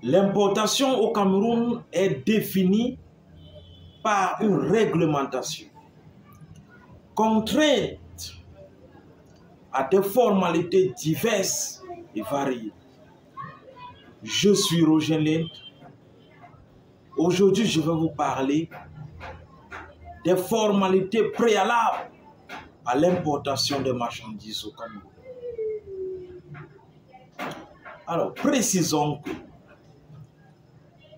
L'importation au Cameroun est définie par une réglementation contrainte à des formalités diverses et variées. Je suis Roger Lind. Aujourd'hui, je vais vous parler des formalités préalables à l'importation de marchandises au Cameroun. Alors, précisons que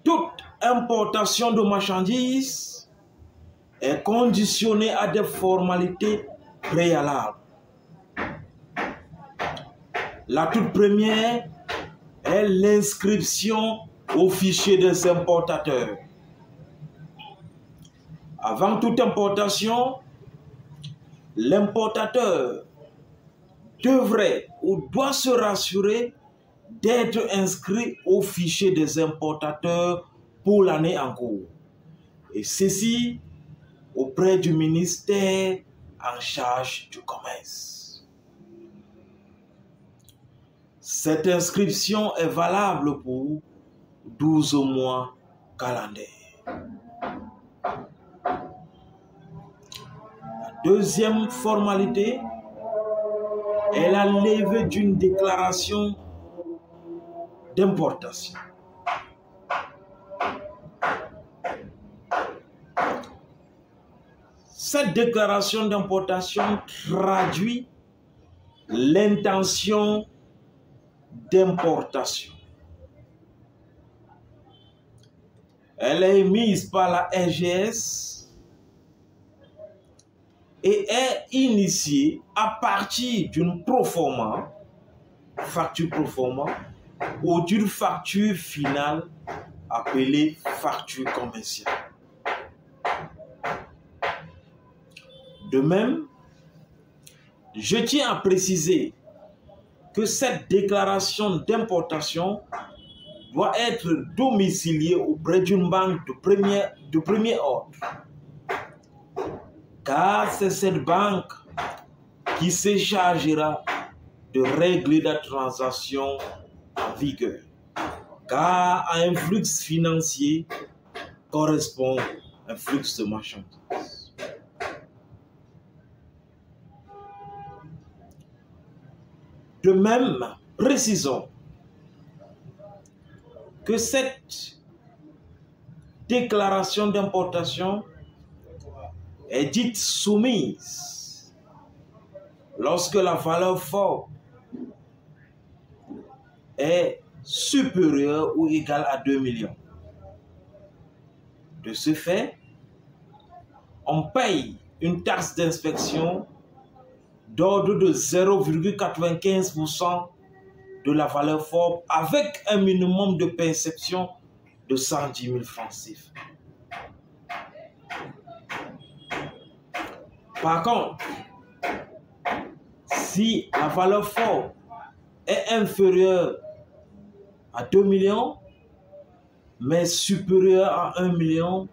toute importation de marchandises est conditionnée à des formalités préalables. La toute première est l'inscription au fichier des importateurs. Avant toute importation, l'importateur devrait ou doit se rassurer d'être inscrit au fichier des importateurs pour l'année en cours. Et ceci auprès du ministère en charge du commerce. Cette inscription est valable pour 12 mois calendaires. La deuxième formalité est la levée d'une déclaration d'importation. Cette déclaration d'importation traduit l'intention d'importation. Elle est émise par la RGS et est initiée à partir d'une proforma, facture proforma, ou d'une facture finale appelée facture commerciale. De même, je tiens à préciser que cette déclaration d'importation doit être domiciliée auprès d'une banque de premier ordre, car c'est cette banque qui se chargera de régler la transaction en vigueur, car à un flux financier correspond un flux de marchandises. De même, précisons que cette déclaration d'importation est dite soumise lorsque la valeur forte est supérieure ou égale à 2 millions. De ce fait, on paye une taxe d'inspection d'ordre de 0,95% de la valeur forte avec un minimum de perception de 110 000 francs CFA. Par contre, si la valeur forte est inférieure à 2 millions, mais supérieure à 1 million,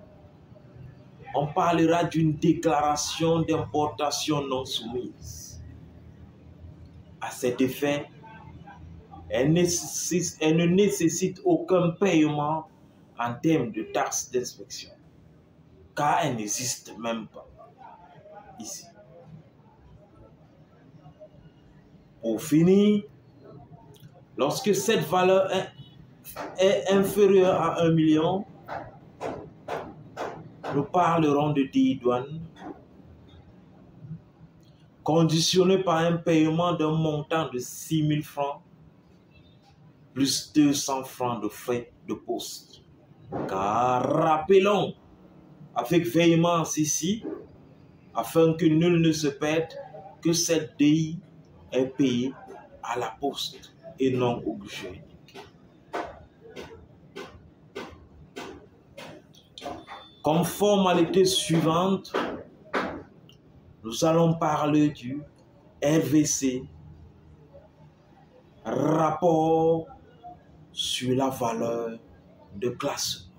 on parlera d'une déclaration d'importation non soumise. À cet effet, elle ne nécessite aucun paiement en termes de taxes d'inspection, car elle n'existe même pas ici. Pour finir, lorsque cette valeur est inférieure à 1 million, nous parlerons de DI-douane, conditionné par un paiement d'un montant de 6 000 francs plus 200 francs de frais de poste. Car rappelons avec véhémence ici, afin que nul ne se perde, que cette DI est payée à la poste et non au guichet unique. Comme formalité suivante, nous allons parler du RVC, rapport sur la valeur de classement.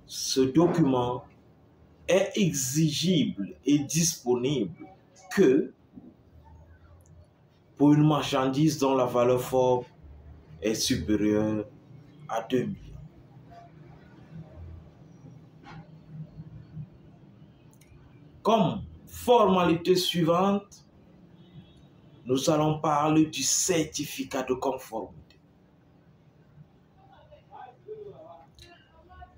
Ce document est exigible et disponible que pour une marchandise dont la valeur forte est supérieur à 2 millions. Comme formalité suivante, nous allons parler du certificat de conformité.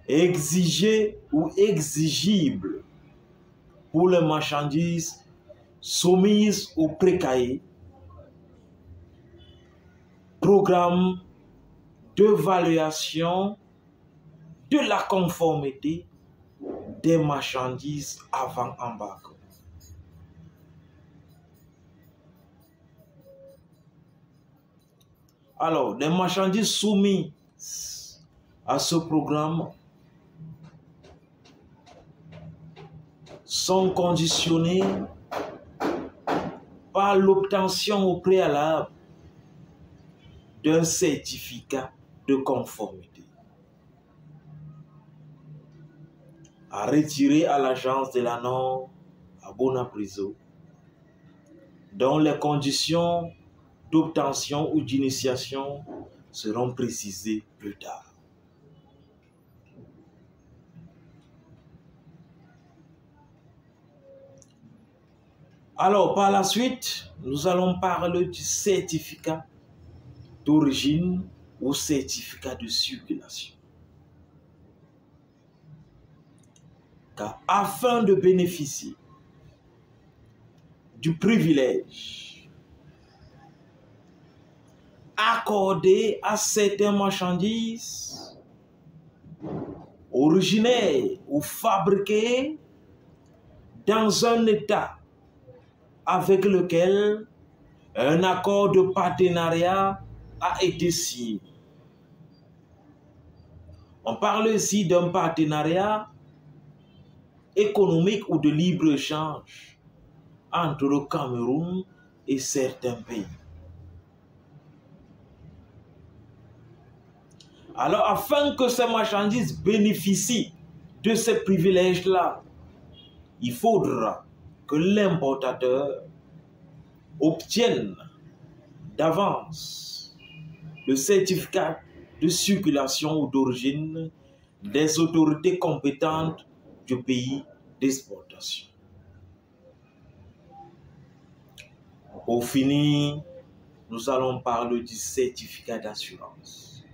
Exigé ou exigible pour les marchandises soumises au précaillé, programme d'évaluation de la conformité des marchandises avant embarquement. Alors, les marchandises soumises à ce programme sont conditionnées par l'obtention au préalable d'un certificat de conformité à retirer à l'agence de la norme à Bonapriso, dont les conditions d'obtention ou d'initiation seront précisées plus tard. Alors, par la suite, nous allons parler du certificat d'origine ou certificat de circulation. Car afin de bénéficier du privilège accordé à certaines marchandises originaires ou fabriquées dans un État avec lequel un accord de partenariat a été signé. On parle ici d'un partenariat économique ou de libre-échange entre le Cameroun et certains pays. Alors, afin que ces marchandises bénéficient de ces privilèges-là, il faudra que l'importateur obtienne d'avance le certificat de circulation ou d'origine des autorités compétentes du pays d'exportation. Pour finir, nous allons parler du certificat d'assurance.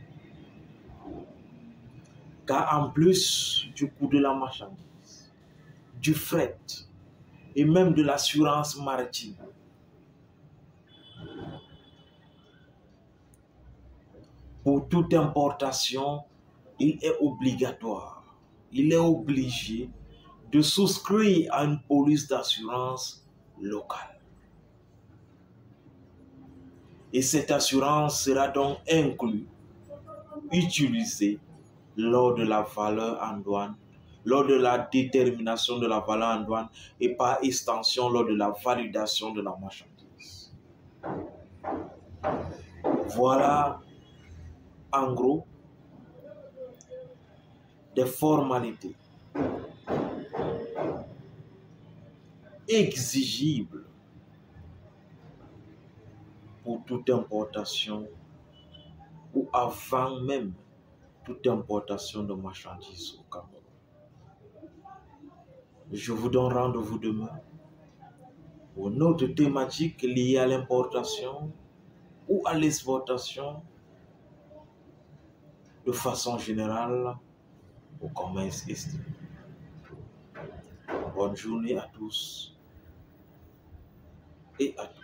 Car en plus du coût de la marchandise, du fret et même de l'assurance maritime, pour toute importation, il est obligatoire, il est obligé de souscrire à une police d'assurance locale. Et cette assurance sera donc inclue, utilisée lors de la valeur en douane, lors de la détermination de la valeur en douane et par extension lors de la validation de la marchandise. Voilà en gros des formalités exigibles pour toute importation ou avant même toute importation de marchandises au Cameroun. Je vous donne rendez-vous demain pour une autre thématique liée à l'importation ou à l'exportation de façon générale au commerce extérieur. Bonne journée à tous et à tous.